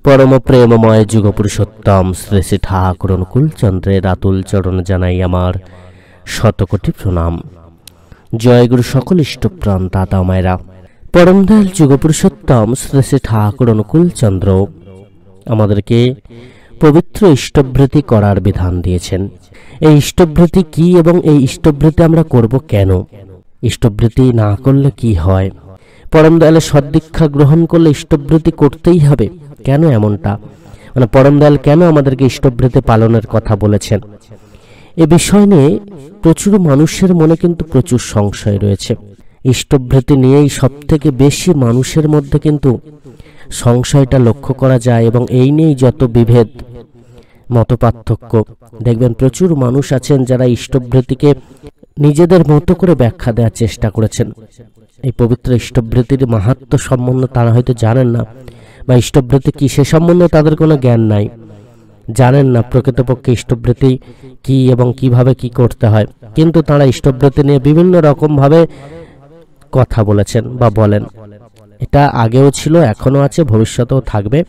परम प्रेममय जुग पुरुषोत्तम श्री श्री ठाकुर अनुकूल चंद्रेर आतुल चरण जानाई आमार शतकोटी प्रणाम। जय गुरु सकल इष्टप्राण दाता मायरा। परम दयाल जुग पुरुषोत्तम श्री श्री ठाकुर अनुकूल चंद्र आमादेरके पवित्र इष्टभृति करार विधान दिएছেন। এই ইষ্টভৃতি কি এবং এই ইষ্টভৃতি আমরা করব কেন, ইষ্টভৃতি না করলে কি হয়, পরম দয়ালের সদ্দীক্ষা গ্রহণ করলে ইষ্টভৃতি করতেই হবে কেন, এমনটা মানে পরম দয়াল কেন আমাদেরকে ইষ্টভৃতি পালনের কথা বলেছেন, এই বিষয় নিয়ে প্রচুর মানুষের মনে কিন্তু প্রচুর সংশয় রয়েছে। ইষ্টভৃতি নিয়েই সবথেকে বেশি মানুষের মধ্যে কিন্তু সংশয়টা লক্ষ্য করা যায় এবং এই নিয়েই যত বিভেদ মতপার্থক্য। দেখবেন প্রচুর মানুষ আছেন যারা ইষ্টভৃতিকে নিজেদের মতো করে ব্যাখ্যা দেওয়ার চেষ্টা করেছেন। এই পবিত্র ইষ্টভৃতির মাহাত্ম্য সম্বন্ধে তারা হয়তো জানেন না, বা ইষ্টভৃতি কি সে সম্বন্ধে তাদের কোনো জ্ঞান নাই, জানেন না প্রকৃতপক্ষে ইষ্টভৃতি কি এবং কিভাবে কি করতে হয়। কিন্তু তারা ইষ্টভৃতি নিয়ে বিভিন্ন রকম ভাবে কথা বলেছেন বা বলেন। এটা আগেও ছিল, এখনো আছে, ভবিষ্যতেও থাকবে।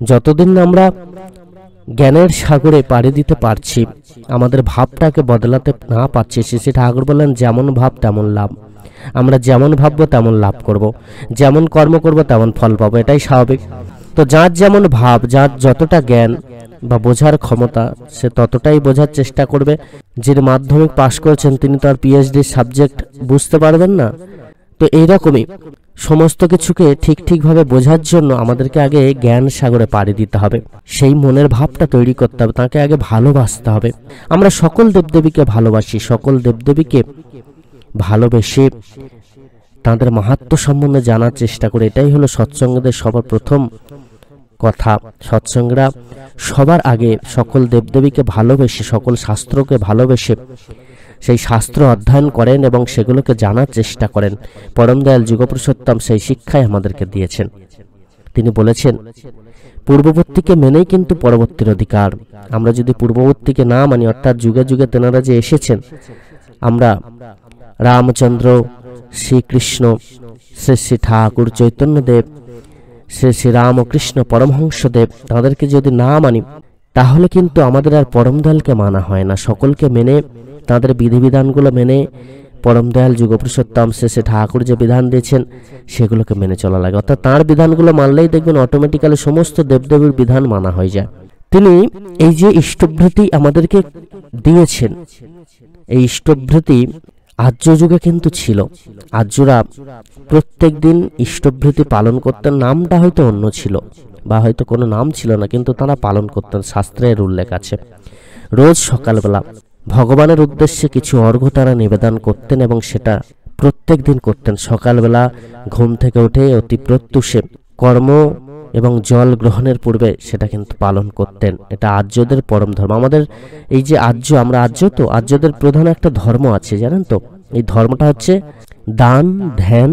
যতদিন আমরা জ্ঞানের সাগরে পাড়ি দিতে পারছি, আমাদের ভাবটাকে বদলাতে না পারছি, শ্রী ঠাকুর বললেন যেমন ভাব তেমন লাভ। আমরা যেমন ভাববো তেমন লাভ করব, যেমন কর্ম করব তেমন ফল পাবো, এটাই স্বাভাবিক। তো যার যেমন ভাব, যার যতটা জ্ঞান বা বোঝার ক্ষমতা, সে ততটাই বোঝার চেষ্টা করবে। যিনি মাধ্যমিক পাশ করেছেন তিনি তো আর পিএইচডি সাবজেক্ট বুঝতে পারবেন না। তো এইরকমই সমস্ত কিছুকে ঠিকভাবে বোঝার জন্য আমাদেরকে আগে জ্ঞান সাগরে পাড়ি দিতে হবে, সেই মনের ভাবটা তৈরি করতে হবে, তাকে আগে ভালোবাসতে হবে। আমরা সকল দেবদেবীকে ভালোবাসি, সকল দেবদেবীকে ভালোবেসে তাদের মাহাত্ম্য সম্বন্ধে জানার চেষ্টা করি। এটাই হলো সৎসঙ্গদের সবার প্রথম কথা। সৎসঙ্গরা সবার আগে সকল দেবদেবীকে ভালোবেসে, সকল শাস্ত্রকে ভালোবেসে সেই শাস্ত্র অধ্যয়ন করেন এবং সেগুলোকে জানার চেষ্টা করেন। পরম দয়াল যুগপুরুষোত্তম সেই শিক্ষাই আমাদেরকে দিয়েছেন। তিনি বলেছেন পূর্ববর্তীকে মেনেই কিন্তু পরবর্তীর অধিকার। আমরা যদি পূর্ববর্তীকে না মানি, অর্থাৎ যুগে যুগে তেনারা যে এসেছেন, আমরা রামচন্দ্র, শ্রীকৃষ্ণ, শ্রী শ্রী ঠাকুর চৈতন্যদেব, শ্রী শ্রী রামকৃষ্ণ পরমহংসদেব, তাদেরকে যদি না মানি তাহলে কিন্তু আমাদের আর পরম দয়ালকে মানা হয় না। সকলকে মেনে, তাদের বিধিবিধানগুলো মেনে, পরম দয়াল যুগপুরুষোত্তম শ্রী শ্রী ঠাকুর যে বিধান দিয়েছেন সেগুলোকে মেনে চলা লাগে। অর্থাৎ তাঁর বিধানগুলো মানলেই দেখবেন অটোমেটিক্যালি সমস্ত দেবদেবীর বিধান মানা হয়ে যায়। তিনি এই যে ইষ্টভৃতি আমাদেরকে দিয়েছেন, এই ইষ্টভৃতি আর্য যুগে কিন্তু ছিল। আর্যরা প্রত্যেক দিন ইষ্টভৃতি পালন করতেন। নামটা হয়তো অন্য ছিল বা হয়তো কোনো নাম ছিল না, কিন্তু তারা পালন করতেন। শাস্ত্রের উল্লেখ আছে রোজ সকালবেলা ভগবানের উদ্দেশ্যে কিছু অর্ঘ্য তারা নিবেদন করতেন এবং সেটা প্রত্যেক দিন করতেন। সকালবেলা ঘুম থেকে উঠে অতি প্রত্যুষে কর্ম এবং জল গ্রহণের পূর্বে সেটা কিন্তু পালন করতেন। এটা আর্যদের পরম ধর্ম। আমাদের এই যে আর্য, আমরা আর্য, তো আর্যদের প্রধান একটা ধর্ম আছে, জানেন তো? এই ধর্মটা হচ্ছে দান, ধ্যান,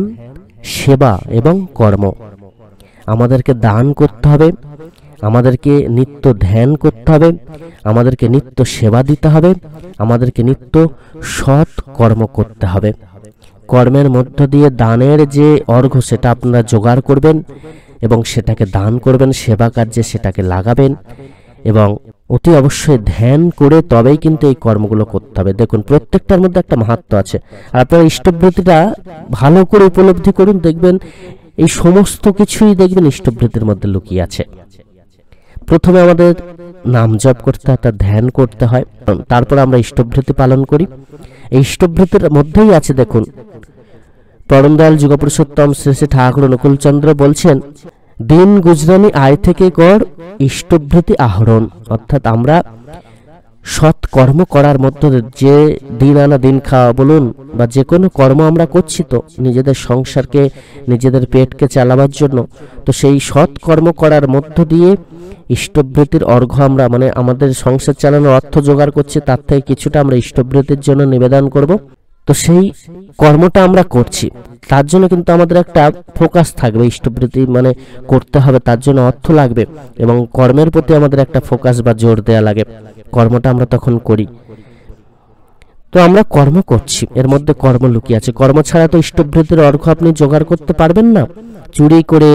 সেবা এবং কর্ম। আমাদেরকে দান করতে হবে, আমাদেরকে নিত্য ধ্যান করতে হবে, আমাদেরকে নিত্য সেবা দিতে হবে, আমাদেরকে নিত্য সৎ কর্ম করতে হবে। কর্মের মধ্য দিয়ে দানের যে অর্ঘ্য সেটা আপনারা জোগাড় করবেন এবং সেটাকে দান করবেন, সেবা কার্যে সেটাকে লাগাবেন এবং অতি অবশ্যই ধ্যান করে তবেই কিন্তু এই কর্মগুলো করতে হবে। দেখুন প্রত্যেকটার মধ্যে একটা মাহাত্ম্য আছে। আর আপনারা ইষ্টভৃতিটা ভালো করে উপলব্ধি করুন, দেখবেন এই সমস্ত কিছুই দেখবেন ইষ্টভৃতির মধ্যে লুকিয়ে আছে। প্রথমে আমাদের নাম জপ করতে হয়, তার ধ্যান করতে হয়, তারপর আমরা ইষ্টভৃতি পালন করি। এই ইষ্টভৃতির মধ্যেই আছে, দেখুন পরম দয়াল যুগপুরুষোত্তম শ্রী শ্রী ঠাকুর অনুকূল চন্দ্র বলছেন দিন গুজরানি আয় থেকে কর ইষ্টভৃতি আহরণ। অর্থাৎ আমরা সৎ কর্ম করার মধ্যে যে দিন আনা দিন খাওয়া বলুন বা যে কোনো কর্ম আমরা করছি তো নিজেদের সংসারকে, নিজেদের পেটকে চালাবার জন্য, তো সেই সৎ কর্ম করার মধ্য দিয়ে ইষ্টভৃতির অর্ঘ্য আমরা, মানে আমাদের সংসার চালানোর অর্থ জোগাড় করছি, তার থেকে কিছুটা আমরা ইষ্টভৃতির জন্য নিবেদন করব। তো সেই কর্মটা আমরা করছি, তার জন্য কিন্তু আমাদের একটা ফোকাস থাকবে। ইষ্টভৃতি মানে করতে হবে, তার জন্য অর্থ লাগবে এবং কর্মের প্রতি আমাদের একটা ফোকাস বা জোর দেয়া লাগে। কর্মটা আমরা তখন করি। তো আমরা কর্ম করছি, এর মধ্যে কর্ম লুকিয়ে আছে। কর্ম ছাড়া তো ইষ্টবৃত্তির অর্ঘ্য আপনি জোগাড় করতে পারবেন না। চুরি করে,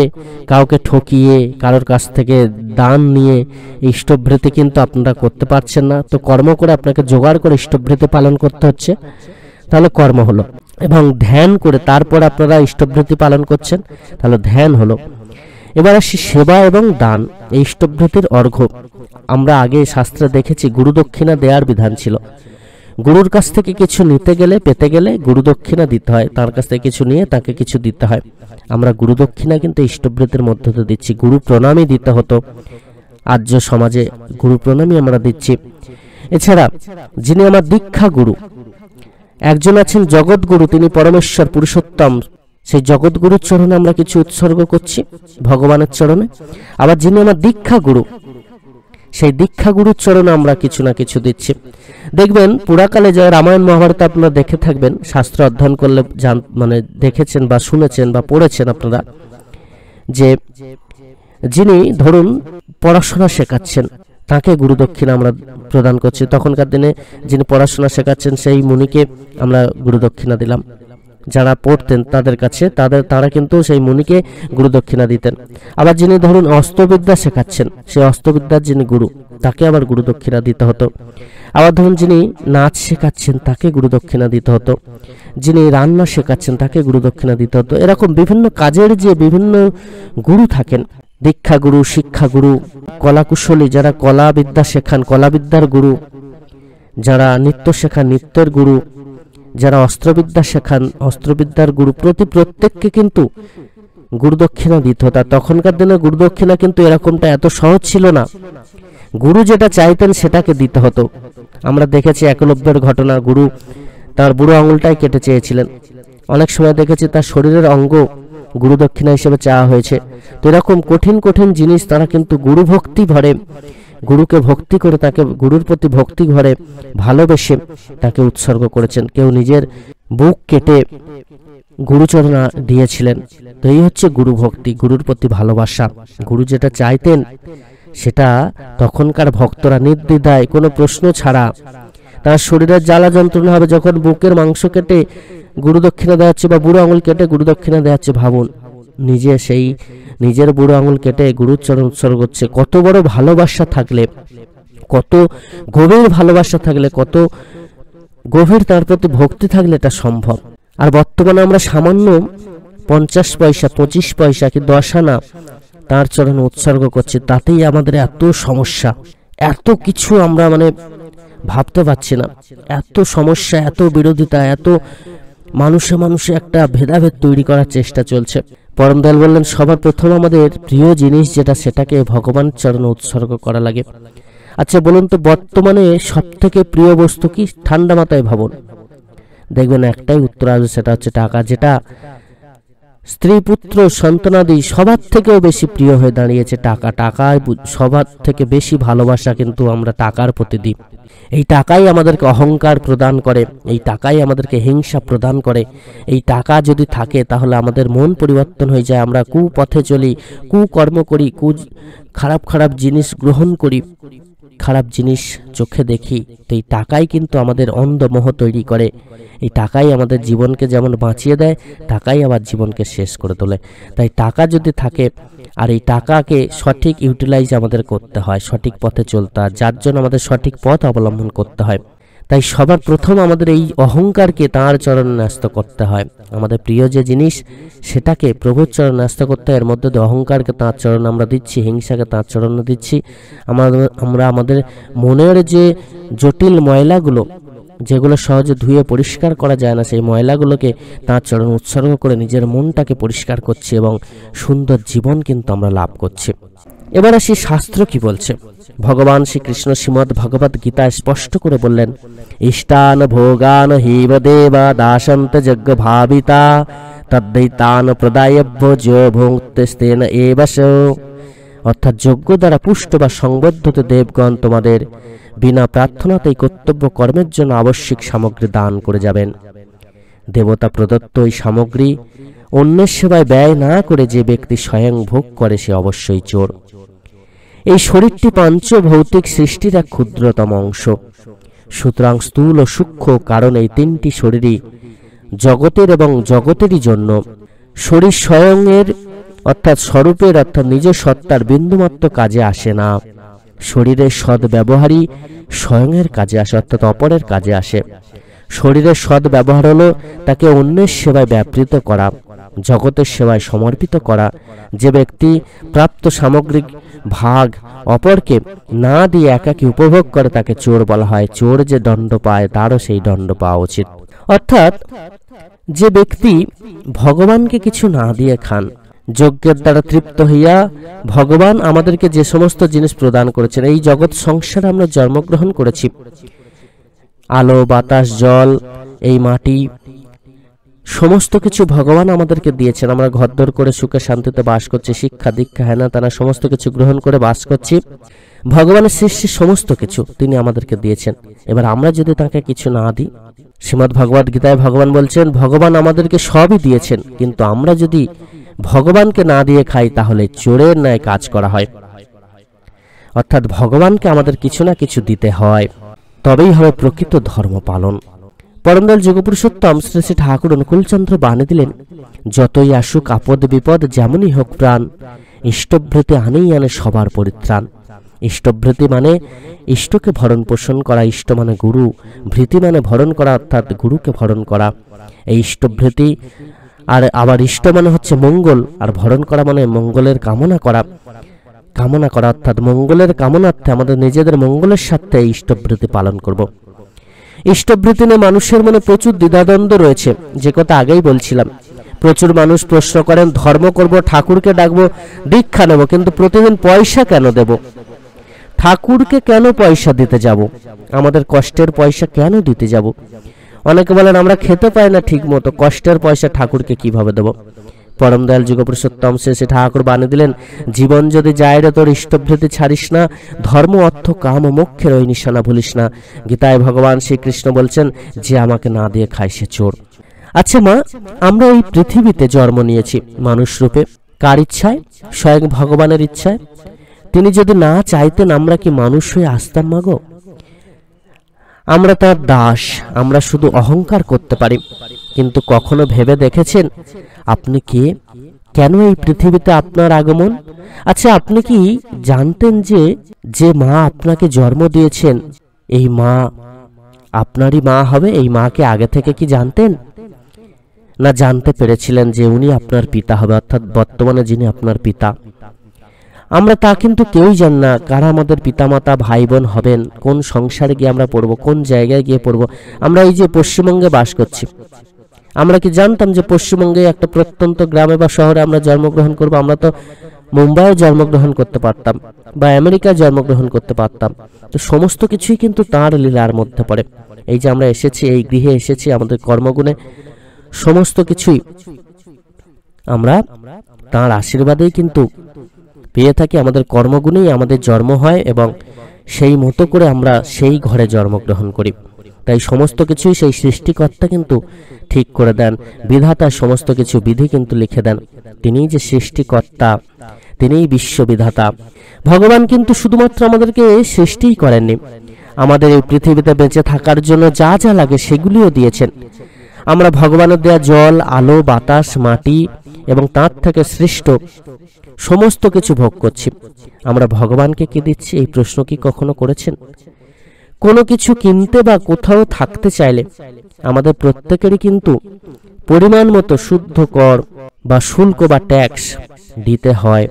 কাউকে ঠকিয়ে, কারোর কাছ থেকে দান নিয়ে ইষ্টবৃত্তি কিন্তু আপনারা করতে পারছেন না। তো কর্ম করে আপনাকে জোগাড় করে ইষ্টবৃত্তি পালন করতে হচ্ছে, তাহলে কর্ম হলো। এবং ধ্যান করে তারপর আপনারা ইষ্টবৃত্তি পালন করছেন, তাহলে ধ্যান হলো। এবার আসি সেবা এবং দান, এই ইষ্টবৃত্তির অর্ঘ্য। আমরা আগে শাস্ত্রে দেখেছি গুরুদক্ষিণা দেওয়ার বিধান ছিল। গুরুর কাছ থেকে কিছু নিতে গেলে, পেতে গেলে গুরুদক্ষিণা দিতে হয়, তার কাছ থেকে কিছু নিয়ে তাকে কিছু দিতে হয়। আমরা গুরুদক্ষিণা কিন্তু ইষ্টবৃত্তির মধ্যে দিয়ে দিচ্ছি। গুরু প্রণামী দিতে হতো, আর্য সমাজে গুরু প্রণামী আমরা দিচ্ছি। এছাড়া যিনি আমার দীক্ষা গুরু, একজন আছেন জগৎগুরু, তিনি পরমেশ্বর পুরুষোত্তম, সেই জগৎগুরুর চরণে আমরা কিছু উৎসর্গ করছি, ভগবানের চরণে। আবার যিনি আমার দীক্ষা গুরু, সেই দীক্ষা গুরুর চরণে আমরা কিছু না কিছু দিচ্ছি। দেখবেন পুরাকালে যে রামায়ণ মহাভারত আপনারা দেখে থাকবেন, শাস্ত্র অধ্যয়ন করলে মানে দেখেছেন বা শুনেছেন বা পড়েছেন আপনারা, যে যিনি ধরুন পড়াশোনা শেখাচ্ছেন, তাকে গুরুদক্ষিণা আমরা প্রদান করছি। তখনকার দিনে যিনি পড়াশোনা শেখাচ্ছেন সেই মুনিকে আমরা গুরুদক্ষিণা দিলাম। যারা পড়তেন তাদের কাছে তারা কিন্তু সেই মুনিকে গুরুদক্ষিণা দিতেন। আবার যিনি ধরুন অস্ত্রবিদ্যা শেখাচ্ছেন, সেই অস্ত্রবিদ্যার যিনি গুরু, তাকে আবার গুরুদক্ষিণা দিতে হতো। আবার ধরুন যিনি নাচ শেখাচ্ছেন, তাকে গুরুদক্ষিণা দিতে হতো। যিনি রান্না শেখাচ্ছেন, তাকে গুরুদক্ষিণা দিতে হতো। এরকম বিভিন্ন কাজের যে বিভিন্ন গুরু থাকেন, দীক্ষা গুরু, শিক্ষা গুরু, কলাকুশলী যারা কলাবিদ্যা শেখান, কলাবিদ্যার গুরু, যারা নৃত্য শেখান, নৃত্যের গুরু, যারা অস্ত্রবিদ্যা শেখান, অস্ত্রবিদ্যার গুরু, প্রত্যেককে কিন্তু গুরুদক্ষিণা দিতে হতো। তখনকার দিনে গুরুদক্ষিণা কিন্তু এরকমটা এত সহজ ছিল না। গুরু যেটা চাইতেন সেটাকে দিতে হতো। আমরা দেখেছি একলব্যের ঘটনা, গুরু তার বুড়ো আঙুলটাই কেটে চেয়েছিলেন। অনেক সময় দেখেছি তার শরীরের অঙ্গ গুরুদক্ষিণা হিসেবে চাওয়া হয়েছে। তো এরকম কঠিন কঠিন জিনিস তারা কিন্তু গুরু ভক্তি ভরে, গুরুকে ভক্তি করে, তাকে গুরুর প্রতি ভক্তি ভরে ভালোবেসে তাকে উৎসর্গ করেছেন। কেউ নিজের বুক কেটে গুরুচরণ দিয়েছিলেন। তো এই হচ্ছে গুরু ভক্তি, গুরুর প্রতি ভালোবাসা। গুরু যেটা চাইতেন সেটা তখনকার ভক্তরা নির্দ্বিধায়, কোনো প্রশ্ন ছাড়া, তার শরীরের জ্বালা যন্ত্রণা হবে যখন বুকের মাংস কেটে গুরুদক্ষিণা দেওয়া হচ্ছে বা বুড়ো আঙুল কেটে গুরুদক্ষিণা দেওয়া হচ্ছে। ভাবুন, নিজে সেই নিজের বুড়ো আঙুল কেটে গুরুর চরণ উৎসর্গ করছে। কত বড় ভালোবাসা থাকলে, কত গভীর ভালোবাসা থাকলে, কত গভীর তার প্রতি ভক্তি থাকলে এটা সম্ভব। আর বর্তমানে আমরা সামান্য 50 পয়সা, 25 পয়সা কি 10 আনা তার চরণে উৎসর্গ করছি, তাতেই আমাদের এত সমস্যা, এত কিছু আমরা মানে ভাবতে পারছি না। এত সমস্যা, এত বিরোধিতা, এত মানুষে মানুষে একটা ভেদাভেদ তৈরি করার চেষ্টা চলছে। পরম দয়াল বললেন সবার প্রথম আমাদের প্রিয় জিনিস যেটা, সেটাকে ভগবানের চরণে উৎসর্গ করা লাগে। আচ্ছা বলুন তো, বর্তমানে সব থেকে প্রিয় বস্তু কি? ঠান্ডা মাথায় ভাবুন, দেখবেন একটাই উত্তর আসবে, সেটা হচ্ছে টাকা। যেটা স্ত্রী, পুত্র, সন্তানাদি সবার থেকেও বেশি প্রিয় হয়ে দাঁড়িয়েছে টাকা। টাকায় সবার থেকে বেশি ভালোবাসা কিন্তু আমরা টাকার প্রতি দিই। এই টাকাই আমাদেরকে অহংকার প্রদান করে, এই টাকাই আমাদেরকে হিংসা প্রদান করে। এই টাকা যদি থাকে তাহলে আমাদের মন পরিবর্তন হয়ে যায়, আমরা কুপথে চলি, কুকর্ম করি, খারাপ খারাপ জিনিস গ্রহণ করি, খারাপ জিনিস চোখে দেখি। তো এই টাকাই কিন্তু আমাদের অন্ধমোহ তৈরি করে। এই টাকাই আমাদের জীবনকে যেমন বাঁচিয়ে দেয়, টাকাই আবার জীবনকে শেষ করে তোলে। তাই টাকা যদি থাকে, আর এই টাকাকে সঠিক ইউটিলাইজ আমাদের করতে হয়, সঠিক পথে চলতে হয়, যার জন্য আমাদের সঠিক পথ অবলম্বন করতে হয়। তাই সবার প্রথম আমাদের এই অহংকারকে তাঁর চরণে ন্যস্ত করতে হয়। আমাদের প্রিয় যে জিনিস সেটাকে প্রভুর চরণে ন্যস্ত করতে হয়। এর মধ্যে দিয়ে অহংকারকে তাঁর চরণে আমরা দিচ্ছি, হিংসাকে তাঁর চরণে দিচ্ছি। আমরা আমাদের মনের যে জটিল ময়লাগুলো, যেগুলো সহজে ধুয়ে পরিষ্কার করা যায় না, সেই ময়লাগুলোকে তাঁর চরণে উৎসর্গ করে নিজের মনটাকে পরিষ্কার করছি এবং সুন্দর জীবন কিন্তু আমরা লাভ করছি। এবার আসি শাস্ত্র কি বলছে। ভগবান শ্রীকৃষ্ণ শ্রীমদ্ ভগবদ গীতায় স্পষ্ট করে বললেন, ইষ্টান ভোগান হিব দেবা দাসন্ত যজ্ঞ ভাবিতা তদ্দৈতান প্রদায়ভ্য যো ভুঙ্ক্তেস্তেন এবশ। অর্থাৎ যোগ্য দ্বারা পুষ্ট বা সংবদ্ধত দেবগণ তোমাদের বিনা প্রার্থনাতেই কর্তব্য কর্মের জন্য আবশ্যিক সামগ্রী দান করে যাবেন। দেবতা প্রদত্ত এই সামগ্রী অন্যের সেবায় ব্যয় না করে যে ব্যক্তি স্বয়ং ভোগ করে সে অবশ্যই চোর। এই শরীরটি পাঞ্চ ভৌতিক সৃষ্টির এক ক্ষুদ্রতম অংশ। সুতরাং স্থূল ও সূক্ষ্ম কারণ এই তিনটি শরীরই জগতের এবং জগতেরই জন্য। শরীর স্বয়ংয়ের অর্থাৎ স্বরূপের অর্থাৎ নিজ সত্তার বিন্দুমাত্র কাজে আসে না। শরীরের সদ্ব্যবহারই স্বয়ংয়ের কাজে আসে অর্থাৎ অপরের কাজে আসে। শরীরের সদ্ব্যবহার হলো তাকে অন্যের সেবায় ব্যাপৃত করা, জগতের সেবায় সমর্পিত করা। যে ব্যক্তি প্রাপ্ত সামগ্রিক ভাগ অপরকে না দিয়ে একাকী উপভোগ করে তাকে চোর বলা হয়। চোর যে দণ্ড পায় তারও সেই দণ্ড পাওয়া উচিত। অর্থাৎ যে ব্যক্তি ভগবানকে কিছু না দিয়ে খান, যজ্ঞের দ্বারা তৃপ্ত হইয়া ভগবান আমাদেরকে যে সমস্ত জিনিস প্রদান করেছেন, এই জগৎ সংসারে আমরা জন্মগ্রহণ করেছি, আলো বাতাস জল এই মাটি সমস্ত কিছু ভগবান আমাদেরকে দিয়েছেন। আমরা ঘরদোর করে সুখে শান্তিতে বাস করছি, শিক্ষা দীক্ষা হেনা তানা সমস্ত কিছু গ্রহণ করে বাস করছি। ভগবানের সৃষ্টি সমস্ত কিছু তিনি আমাদেরকে দিয়েছেন। এবার আমরা যদি তাকে কিছু না দিই, শ্রীমদ্ ভগবদ গীতায় ভগবান বলছেন ভগবান আমাদেরকে সবই দিয়েছেন, কিন্তু আমরা যদি ভগবানকে না দিয়ে খাই তাহলে চোরের ন্যায় কাজ করা হয়। অর্থাৎ ভগবানকে আমাদের কিছু না কিছু দিতে হয়, তবেই হবে প্রকৃত ধর্ম পালন। পরমদয়াল যোগপুরুষোত্তম শ্রী শ্রী ঠাকুর অনুকূলচন্দ্র বাণী দিলেন, যতই আসুক আপদ বিপদ যেমনই হোক প্রাণ, ইষ্টভৃতি আনেই আনে সবার পরিত্রাণ। ইষ্টভৃতি মানে ইষ্টকে ভরণ পোষণ করা, ইষ্ট মানে গুরু, ভৃতি মানে ভরণ করা অর্থাৎ গুরুকে ভরণ করা। এই ইষ্টভৃতি আর আবার ইষ্ট মানে হচ্ছে মঙ্গল, আর ভরণ করা মানে মঙ্গলের কামনা করা। কামনা করা অর্থাৎ মঙ্গলের কামনার্থে আমাদের নিজেদের মঙ্গলের সাথে এই ইষ্টভৃতি পালন করব। ইষ্টভৃতি নিয়ে মানুষের মনে প্রচুর দ্বিধাদ্বন্দ্ব রয়েছে, যে কথা আগেই বলছিলাম। প্রচুর মানুষ প্রশ্ন করেন ধর্ম করব, ঠাকুরকে ডাকবো, দীক্ষা নেব, কিন্তু প্রতিদিন পয়সা কেন দেব? ঠাকুরকে কেন পয়সা দিতে যাব? আমাদের কষ্টের পয়সা কেন দিতে যাব? অনেকে বলেন আমরা খেতে পাই না ঠিক মতো, কষ্টের পয়সা ঠাকুরকে কিভাবে দেব? পরম দয়াল যুগপুরুষোত্তম শ্রী ঠাকুর বাণী দিলেন, জীবন যদি যায় রে তোর ইষ্টভৃতি ছাড়িস না, ধর্ম অর্থ কাম ও মোক্ষের ওই নিশানা ভুলিস না। গীতায় ভগবান শ্রীকৃষ্ণ বলছেন যে আমাকে না দিয়ে খায় সে চোর। আচ্ছা মা, আমরা এই পৃথিবীতে জন্ম নিয়েছি মানুষ রূপে, কার ইচ্ছায়? স্বয়ং ভগবানের ইচ্ছায়। তিনি যদি না চাইতেন আমরা কি মানুষ হয়ে আসতাম মাগো? আমরা তার দাস, আমরা শুধু অহংকার করতে পারি। কিন্তু কখনো ভেবে দেখেছেন আপনি কে, কেন এই পৃথিবীতে আপনার আগমন? আচ্ছা আপনি কি জানতেন যে যে মা আপনাকে জন্ম দিয়েছেন এই মা আপনারই মা হবে? এই মাকে আগে থেকে কি জানতেন? না জানতে পেরেছিলেন যে উনি আপনার পিতা হবে, অর্থাৎ বর্তমানে যিনি আপনার পিতা? আমরা তা কিন্তু কেউই জান না কারা আমাদের পিতামাতা ভাই বোন হবেন, কোন সংসারে গিয়ে আমরা পড়বো, কোন জায়গায় গিয়ে পড়বো। আমরা এই যে পশ্চিমবঙ্গে বাস করছি, আমরা কি জানতাম যে পশ্চিমবঙ্গে একটা প্রত্যন্ত গ্রামে বা শহরে আমরা জন্মগ্রহণ করবো? আমরা তো মুম্বাইয়ে জন্মগ্রহণ করতে পারতাম বা আমেরিকায় জন্মগ্রহণ করতে পারতাম। তো সমস্ত কিছুই কিন্তু তাঁর লীলার মধ্যে পড়ে। এই যে আমরা এসেছি, এই গৃহে এসেছি, আমাদের কর্মগুণে সমস্ত কিছুই আমরা তাঁর আশীর্বাদেই কিন্তু পেয়ে থাকি। আমাদের কর্মগুণেই আমাদের জন্ম হয় এবং সেই মতো করে আমরা সেই ঘরে জন্মগ্রহণ করি। তাই সমস্ত কিছুই সেই সৃষ্টিকর্তা কিন্তু ঠিক করে দেন, বিধাতা সমস্ত কিছু বিধি কিন্তু লিখে দেন। তিনিই যে সৃষ্টিকর্তা, তিনিই বিশ্ববিধাতা। ভগবান কিন্তু শুধুমাত্র আমাদেরকে সৃষ্টিই করেননি, আমাদের এই পৃথিবীতে বেঁচে থাকার জন্য যা যা লাগে সেগুলিও দিয়েছেন। আমরা ভগবানের দেয়া জল আলো বাতাস মাটি এবং তার থেকে সৃষ্ট সমস্ত কিছু ভোগ করছি। আমরা ভগবানকে কি দিচ্ছি এই প্রশ্ন কি কখনো করেছেন? কোনো কিছু কিনতে বা কোথাও থাকতে চাইলে আমাদের প্রত্যেকেরই কিন্তু পরিমাণ মতো শুদ্ধ কর বা শুল্ক বা ট্যাক্স দিতে হয়।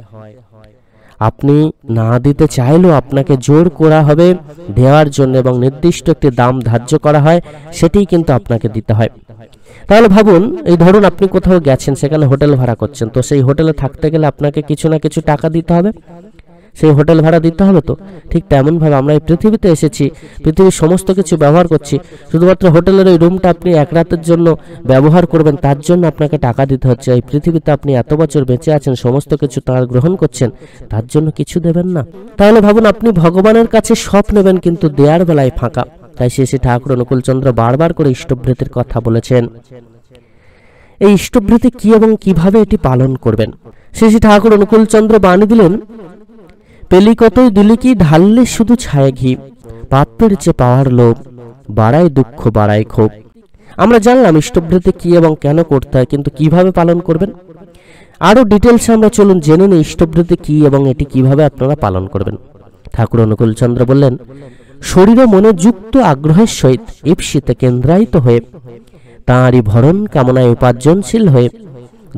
আপনি না দিতে চাইলেও আপনাকে জোর করা হবে দেওয়ার জন্য এবং নির্দিষ্ট একটি দাম ধার্য করা হয়, সেটাই কিন্তু আপনাকে দিতে হয়। তাহলে ভাবুন, এই ধরুন আপনি কোথাও গেছেন, সেখানে হোটেল ভাড়া করছেন, তো সেই হোটেলে থাকতে গেলে আপনাকে কিছু না কিছু টাকা দিতে হবে, সেই হোটেল ভাড়া দিতে হবে। তো ঠিক তেমনভাবে আমরা এই পৃথিবীতে এসেছি, পৃথিবীর সমস্ত কিছু ব্যবহার করছি, শুধুমাত্র হোটেলের ওই রুমটা আপনি এক রাতের জন্য ব্যবহার করবেন তার জন্য আপনাকে টাকা দিতে হচ্ছে। এই পৃথিবীতে আপনি এত বছর বেঁচে আছেন, সমস্ত কিছু তার গ্রহণ করছেন, তার জন্য কিছু দেবেন না? তাহলে ভাবুন, আপনি ভগবানের কাছে সব নেবেন কিন্তু দেওয়ার বেলায় ফাঁকা। তাই শ্রী শ্রী ঠাকুর অনুকূলচন্দ্র বারবার করে ইষ্টভৃতির কথা বলেছেন। এই ইষ্টভৃতি কি এবং কিভাবে এটি পালন করবেন? শ্রী শ্রী ঠাকুর অনুকূলচন্দ্র বাণী দিলেন, পেলি কতই দিলি কি ঢাললে শুধু ছায় ঘি, পাত্রের চেয়ে পাওয়ার লোভ, বাড়ায় দুঃখ বাড়ায় ক্ষোভ। আমরা জানলাম ইষ্টবৃত্তি কি এবং কেন করতে হয়, কিন্তু কিভাবে পালন করবেন আরো ডিটেলসে আমরা চলুন জেনে নিই ইষ্টবৃত্তি কি এবং এটি কিভাবে আপনারা পালন করবেন। ঠাকুর অনুকূলচন্দ্র বললেন, শরীর ও মনে যুক্ত আগ্রহের সহিত ঈপ্সিতে কেন্দ্রায়িত হয়ে তাঁরই ভরণ কামনায় উপার্জনশীল হয়ে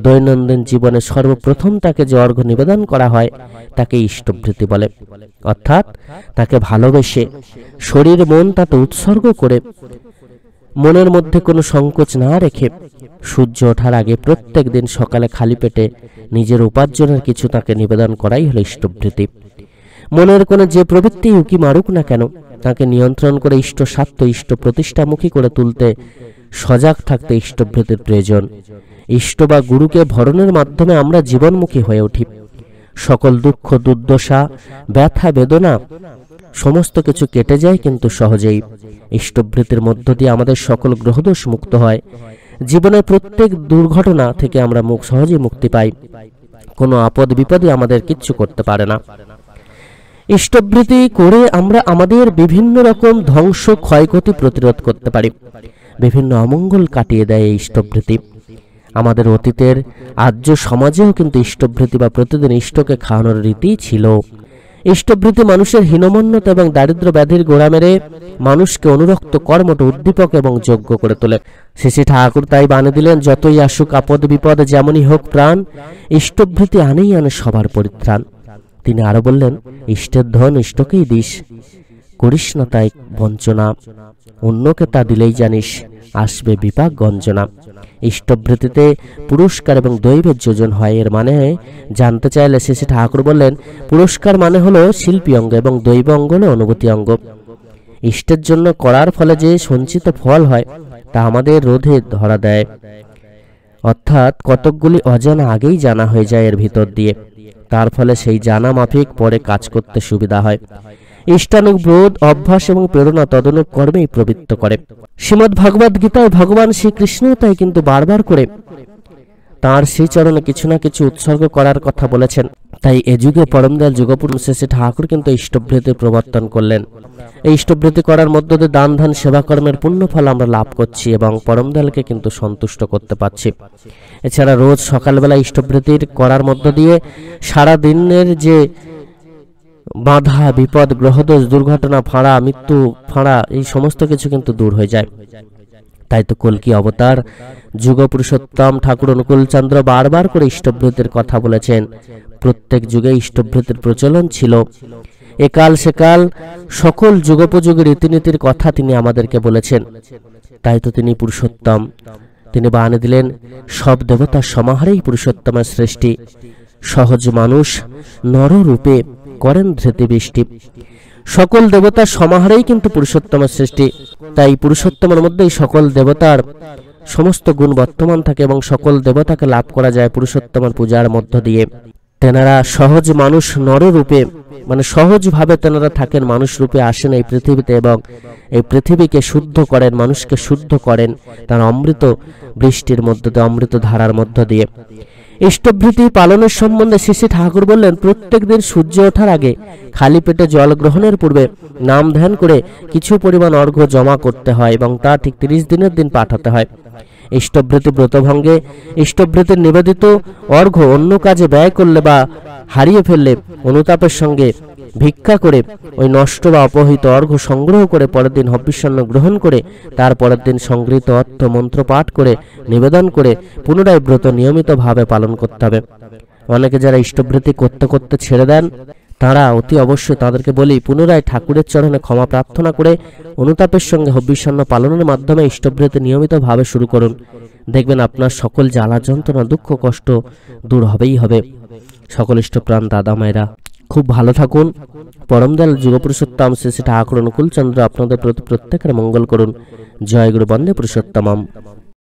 দৈনন্দিন জীবনে সর্বপ্রথম তাকে যে অর্ঘ্য নিবেদন করা হয় তাকে ইষ্টবৃত্তি বলে। অর্থাৎ তাকে ভালোবেসে শরীর মন তাতে উৎসর্গ করে মনের মধ্যে কোনো সংকোচ না রেখে সূর্য ওঠার আগে প্রত্যেক দিন সকালে খালি পেটে নিজের উপার্জনের কিছু তাকে নিবেদন করাই হলো ইষ্টবৃত্তি। মনের কোনো যে প্রবৃত্তি উকি মারুক না কেন তাকে নিয়ন্ত্রণ করে ইষ্ট স্বার্থ ইষ্ট প্রতিষ্ঠামুখী করে তুলতে সজাগ থাকতে ইষ্টবৃত্তির প্রয়োজন। ইষ্ট বা গুরুকে ভরণের মাধ্যমে আমরা জীবনমুখী হয়ে উঠি। সকল দুঃখ দুর্দশা ব্যথা বেদনা সমস্ত কিছু কেটে যায় কিন্তু সহজেই। ইষ্টবৃত্তির মধ্য দিয়ে আমাদের সকল গ্রহদোষ মুক্ত হয়। জীবনের প্রত্যেক দুর্ঘটনা থেকে আমরা সহজেই মুক্তি পাই। কোনো আপদ বিপদে আমাদের কিচ্ছু করতে পারে না। ইষ্টবৃত্তি করে আমরা আমাদের বিভিন্ন রকম ধ্বংস ক্ষয়ক্ষতি প্রতিরোধ করতে পারি। বিভিন্ন অমঙ্গল কাটিয়ে দেয় এই ইষ্টবৃত্তি। আমাদের অতীতের আর্য সমাজেও কিন্তু ইষ্টবৃত্তি বা প্রতিদিন ইষ্টকে খাওয়ানোর রীতি ছিল। ইষ্টবৃত্তি মানুষের হীনমন্যতা এবং দারিদ্র ব্যাধির গোড়া মেরে মানুষকে অনুরক্ত কর্মঠ উদ্দীপক এবং যোগ্য করে তোলে। শ্রী ঠাকুর তাই বানিয়ে দিলেন, যতই আসুক আপদ বিপদ যেমনই হোক প্রাণ, ইষ্টবৃত্তি আনেই আনে সবার পরিত্রাণ। তিনি আরো বললেন, ইষ্টের ধন ইষ্টকেই দিস, করিস না তাই বঞ্চনা, অন্যকে তা দিলেই জানিস আসবে বিপাক গঞ্জনা। ইষ্টবৃত্তিতে পুরস্কার এবং দৈবের যোজন হয়। এর মানে জানতে চাইলে শ্রী ঠাকুর বললেন, পুরস্কার মানে হলো শিল্পী অঙ্গ এবং দৈব অঙ্গ হলো অনুভূতি অঙ্গ। ইষ্টের জন্য করার ফলে যে সঞ্চিত ফল হয় তা আমাদের রোধে ধরা দেয়, অর্থাৎ কতকগুলি অজানা আগেই জানা হয়ে যায় এর ভিতর দিয়ে। তার ফলে সেই জানা মাফিক পরে কাজ করতে সুবিধা হয়। ইষ্টানুবোধ অভ্যাস এবং প্রেরণা তদনুক কর্মেই প্রবৃত্ত করে। শ্রীমদ্ ভগবদ গীতায় ভগবান শ্রীকৃষ্ণ তাই কিন্তু বারবার করে তাঁর শ্রীচরণে কিছু না কিছু উৎসর্গ করার কথা বলেছেন। তাই এ যুগে পরমদয়াল যুগপুরুষ শ্রী ঠাকুর কিন্তু ইষ্টবৃত্তির প্রবর্তন করলেন। এই ইষ্টবৃত্তি করার মধ্য দিয়ে দান ধ্যান সেবা কর্মের পুণ্য ফল আমরা লাভ করছি এবং পরমদয়ালকে কিন্তু সন্তুষ্ট করতে পারছি। এছাড়া রোজ সকালবেলা ইষ্টবৃত্তির করার মধ্য দিয়ে সারা দিনের যে বাধা বিপদ গ্রহদোষ দুর্ঘটনা ফাঁড়া মৃত্যু ফাঁড়া এই সমস্ত কিছু কিন্তু দূর হয়ে যায়। তাই তো কল্কি অবতার যুগ পুরুষোত্তম ঠাকুর অনুকূলচন্দ্র বারবার করে ইষ্টবৃত্তির কথা বলেছেন। প্রত্যেক যুগে ইষ্টবৃত্তির প্রচলন ছিল। একাল সেকাল সকল যুগোপযোগী রীতিনীতির কথা তিনি আমাদেরকে বলেছেন। তাই তো তিনি পুরুষোত্তম। তিনি বানিয়ে দিলেন, সব দেবতার সমাহারেই পুরুষোত্তমের সৃষ্টি। সহজ মানুষ নররূপে করেন ধৃতি বৃষ্টি। সকল দেবতার সমাহারেই কিন্তু পুরুষোত্তমের সৃষ্টি। তাই পুরুষোত্তমের মধ্যেই সকল দেবতার সমস্ত গুণ বর্তমান থাকে এবং সকল দেবতাকে লাভ করা যায় পুরুষোত্তমের পূজার মধ্য দিয়ে। তেনারা সহজ মানুষ নররূপে মানে সহজভাবে তেনারা থাকেন, মানুষ রূপে আসেন এই পৃথিবীতে এবং এই পৃথিবীকে শুদ্ধ করেন, মানুষকে শুদ্ধ করেন তার অমৃত বৃষ্টির মধ্য দিয়ে, অমৃত ধারার মধ্য দিয়ে। ইষ্টবৃত্তি পালনের সম্বন্ধে শ্রী ঠাকুর বললেন, প্রত্যেক দিন সূর্য ওঠার আগে খালি পেটে জল গ্রহণের পূর্বে নাম ধ্যান করে কিছু পরিমাণ অর্ঘ্য জমা করতে হয় এবং তা ঠিক 30 দিনের দিন পাঠাতে হয়। ইষ্টবৃত্তি ব্রতভঙ্গে ইষ্টবৃত্তির নিবেদিত অর্ঘ্য অন্য কাজে ব্যয় করলে বা হারিয়ে ফেললে অনুতাপের সঙ্গে ভিক্ষা করে ওই নষ্ট বা অপহৃত অর্ঘ্য সংগ্রহ করে পরের দিন হবিষ্যান্ন গ্রহণ করে তার পরের দিন সংগৃহীত অর্থ মন্ত্র পাঠ করে নিবেদন করে পুনরায় ব্রত নিয়মিতভাবে পালন করতে হবে। অনেকে যারা ইষ্টবৃত্তি করতে করতে ছেড়ে দেন তারা অতি অবশ্যই তাদেরকে বলি, পুনরায় ঠাকুরের চরণে ক্ষমা প্রার্থনা করে অনুতাপের সঙ্গে হবিষ্যান্ন পালনের মাধ্যমে ইষ্টবৃত্তি নিয়মিতভাবে শুরু করুন। দেখবেন আপনার সকল জ্বালা যন্ত্রণা দুঃখ কষ্ট দূর হবেই হবে। সকল ইষ্টপ্রাণ দাদা মায়েরা খুব ভালো থাকুন। পরমদয়াল যুগপুরুষোত্তম শ্রী ঠাকুর অনুকূলচন্দ্র আপনাদের প্রতি প্রত্যেকের মঙ্গল করুন। জয় গুরু বন্দে পুরুষোত্তমম।